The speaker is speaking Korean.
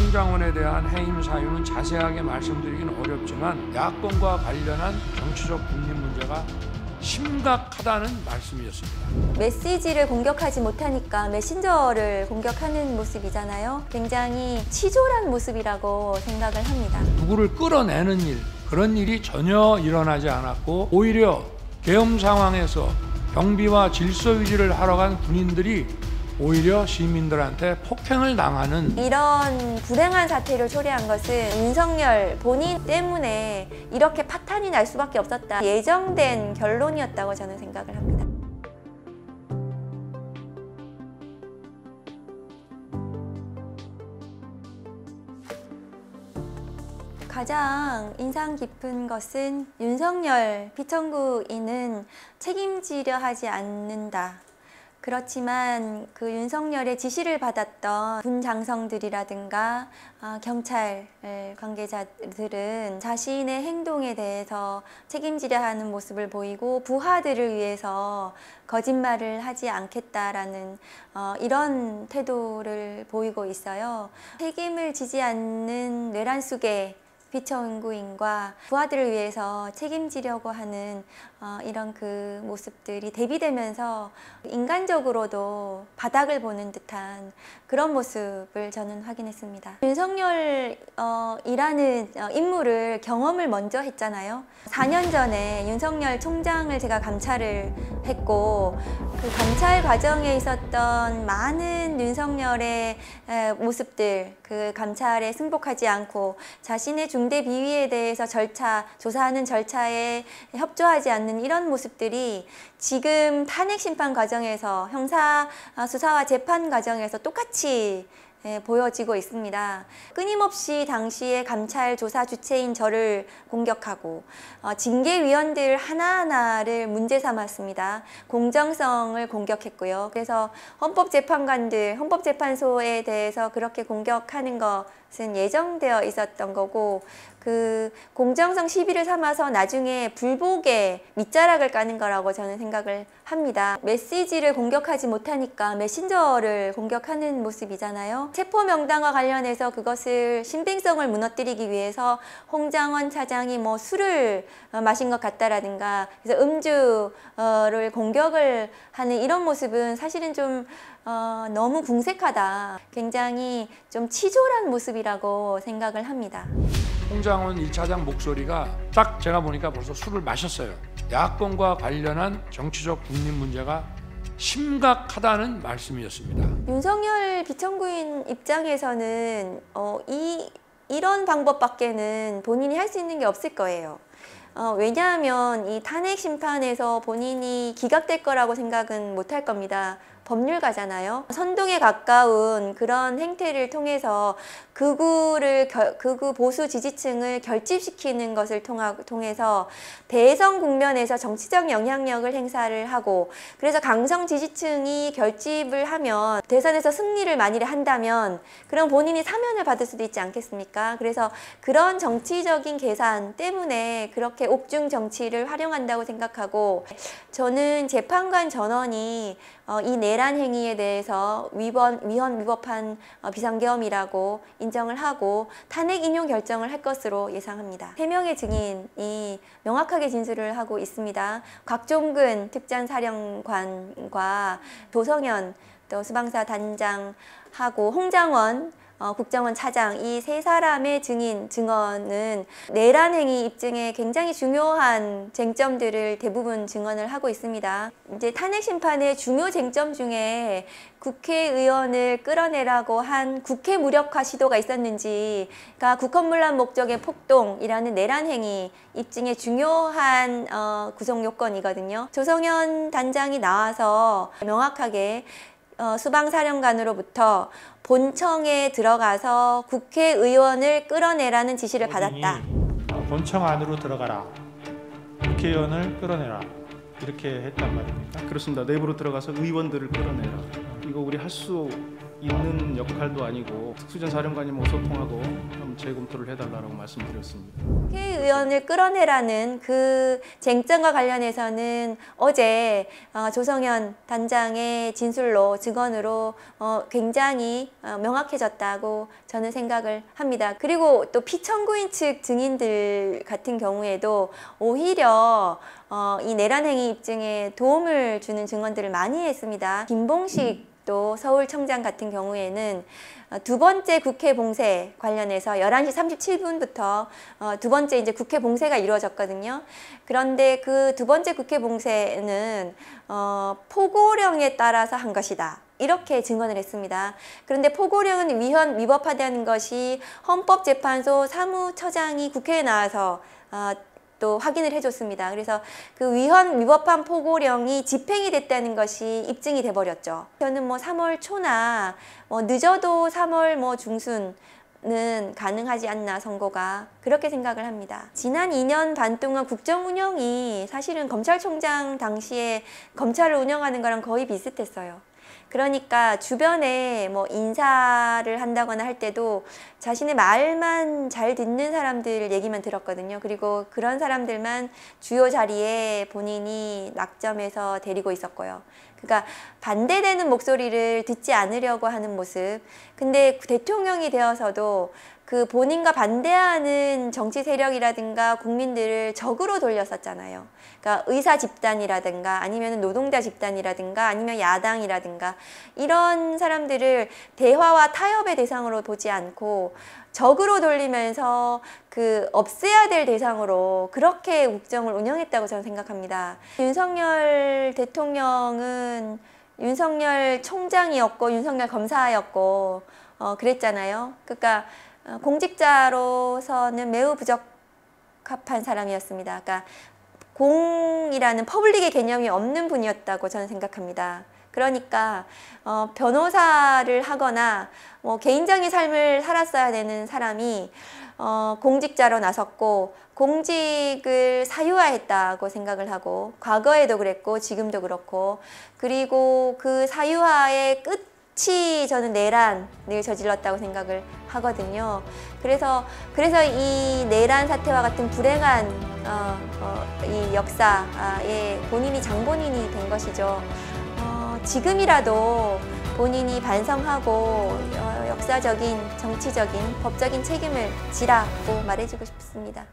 홍장원에 대한 해임 사유는 자세하게 말씀드리긴 어렵지만 야권과 관련한 정치적 국립 문제가 심각하다는 말씀이었습니다. 메시지를 공격하지 못하니까 메신저를 공격하는 모습이잖아요. 굉장히 치졸한 모습이라고 생각을 합니다. 누구를 끌어내는 일, 그런 일이 전혀 일어나지 않았고 오히려 계엄 상황에서 경비와 질서 유지를 하러 간 군인들이 오히려 시민들한테 폭행을 당하는 이런 불행한 사태를 초래한 것은 윤석열 본인 때문에 이렇게 파탄이 날 수밖에 없었다. 예정된 결론이었다고 저는 생각을 합니다. 가장 인상 깊은 것은 윤석열 피청구인은 책임지려 하지 않는다. 그렇지만 그 윤석열의 지시를 받았던 군 장성들이라든가 경찰 관계자들은 자신의 행동에 대해서 책임지려 하는 모습을 보이고 부하들을 위해서 거짓말을 하지 않겠다라는 이런 태도를 보이고 있어요. 책임을 지지 않는 뇌란숙의 피청구인과 부하들을 위해서 책임지려고 하는 이런 그 모습들이 대비되면서 인간적으로도 바닥을 보는 듯한 그런 모습을 저는 확인했습니다. 윤석열이라는 인물을 경험을 먼저 했잖아요. 4년 전에 윤석열 총장을 제가 감찰을 했고 그 감찰 과정에 있었던 많은 윤석열의 모습들, 그 감찰에 승복하지 않고 자신의 중대 비위에 대해서 조사하는 절차에 협조하지 않는 이런 모습들이 지금 탄핵 심판 과정에서 형사 수사와 재판 과정에서 똑같이 보여지고 있습니다. 끊임없이 당시에 감찰 조사 주체인 저를 공격하고 징계위원들 하나하나를 문제 삼았습니다. 공정성을 공격했고요. 그래서 헌법재판소에 대해서 그렇게 공격하는 것은 예정되어 있었던 거고 그 공정성 시비를 삼아서 나중에 불복에 밑자락을 까는 거라고 저는 생각을 합니다. 메시지를 공격하지 못하니까 메신저를 공격하는 모습이잖아요. 체포명단과 관련해서 그것을 신빙성을 무너뜨리기 위해서 홍장원 차장이 뭐 술을 마신 것 같다라든가 그래서 음주를 공격을 하는 이런 모습은 사실은 좀 너무 궁색하다. 굉장히 좀 치졸한 모습이라고 생각을 합니다. 홍장원 1차장 목소리가 딱 제가 보니까 벌써 술을 마셨어요. 야권과 관련한 정치적 국립 문제가 심각하다는 말씀이었습니다. 윤석열 비청구인 입장에서는 이런 방법밖에는 본인이 할 수 있는 게 없을 거예요. 왜냐하면 이 탄핵 심판에서 본인이 기각될 거라고 생각은 못 할 겁니다. 법률가잖아요. 선동에 가까운 그런 행태를 통해서 극우 보수 지지층을 결집시키는 것을 통해서 대선 국면에서 정치적 영향력을 행사를 하고 그래서 강성 지지층이 결집을 하면 대선에서 승리를 만일에 한다면 그럼 본인이 사면을 받을 수도 있지 않겠습니까? 그래서 그런 정치적인 계산 때문에 그렇게 옥중 정치를 활용한다고 생각하고 저는 재판관 전원이 이 내란 행위에 대해서 위헌위법한 비상계엄이라고 인정을 하고 탄핵 인용 결정을 할 것으로 예상합니다. 3명의 증인이 명확하게 진술을 하고 있습니다. 곽종근 특전사령관과 조성현 또 수방사 단장하고 홍장원 국정원 차장 이 3사람의 증언은 내란 행위 입증에 굉장히 중요한 쟁점들을 대부분 증언을 하고 있습니다. 이제 탄핵 심판의 중요 쟁점 중에 국회의원을 끌어내라고 한 국회 무력화 시도가 있었는지가 국헌문란 목적의 폭동이라는 내란 행위 입증의 중요한 구성 요건이거든요. 조성현 단장이 나와서 명확하게 수방사령관으로부터 본청에 들어가서 국회의원을 끌어내라는 지시를 받았다. 본청 안으로 들어가라. 국회의원을 끌어내라. 이렇게 했단 말입니까? 그렇습니다. 내부로 들어가서 의원들을 끌어내라. 이거 우리 할 수 있는 역할도 아니고 특수전 사령관님하고 소통하고 좀 재검토를 해달라고 말씀드렸습니다. 국회의원을 끌어내라는 그 쟁점과 관련해서는 어제 조성현 단장의 진술로 증언으로 굉장히 명확해졌다고 저는 생각을 합니다. 그리고 또 피청구인 측 증인들 같은 경우에도 오히려 이 내란 행위 입증에 도움을 주는 증언들을 많이 했습니다. 김봉식 또 서울청장 같은 경우에는 두 번째 국회 봉쇄 관련해서 11시 37분부터 두 번째 이제 국회 봉쇄가 이루어졌거든요. 그런데 그 두 번째 국회 봉쇄는 포고령에 따라서 한 것이다. 이렇게 증언을 했습니다. 그런데 포고령은 위법하다는 것이 헌법재판소 사무처장이 국회에 나와서 또 확인을 해줬습니다. 그래서 그 위법한 포고령이 집행이 됐다는 것이 입증이 돼버렸죠. 저는 뭐 3월 초나 늦어도 3월 중순은 가능하지 않나 선고가 그렇게 생각을 합니다. 지난 2년 반 동안 국정 운영이 사실은 검찰총장 당시에 검찰을 운영하는 거랑 거의 비슷했어요. 그러니까 주변에 인사를 한다거나 할 때도 자신의 말만 잘 듣는 사람들 얘기만 들었거든요. 그리고 그런 사람들만 주요 자리에 본인이 낙점해서 데리고 있었고요. 그러니까 반대되는 목소리를 듣지 않으려고 하는 모습. 근데 대통령이 되어서도 그 본인과 반대하는 정치 세력이라든가 국민들을 적으로 돌렸었잖아요. 그러니까 의사 집단이라든가 아니면 노동자 집단이라든가 아니면 야당이라든가 이런 사람들을 대화와 타협의 대상으로 보지 않고 적으로 돌리면서 그 없애야 될 대상으로 그렇게 국정을 운영했다고 저는 생각합니다. 윤석열 대통령은 윤석열 총장이었고 윤석열 검사였고 그랬잖아요. 그러니까 공직자로서는 매우 부적합한 사람이었습니다. 그러니까 공이라는 퍼블릭의 개념이 없는 분이었다고 저는 생각합니다. 그러니까 변호사를 하거나 개인적인 삶을 살았어야 되는 사람이 공직자로 나섰고 공직을 사유화했다고 생각을 하고 과거에도 그랬고 지금도 그렇고 그리고 그 사유화의 끝이 저는 내란을 저질렀다고 생각을 하거든요. 그래서 이 내란 사태와 같은 불행한 이 역사에 본인이 장본인이 된 것이죠. 지금이라도 본인이 반성하고 역사적인, 정치적인, 법적인 책임을 지라고 말해주고 싶습니다.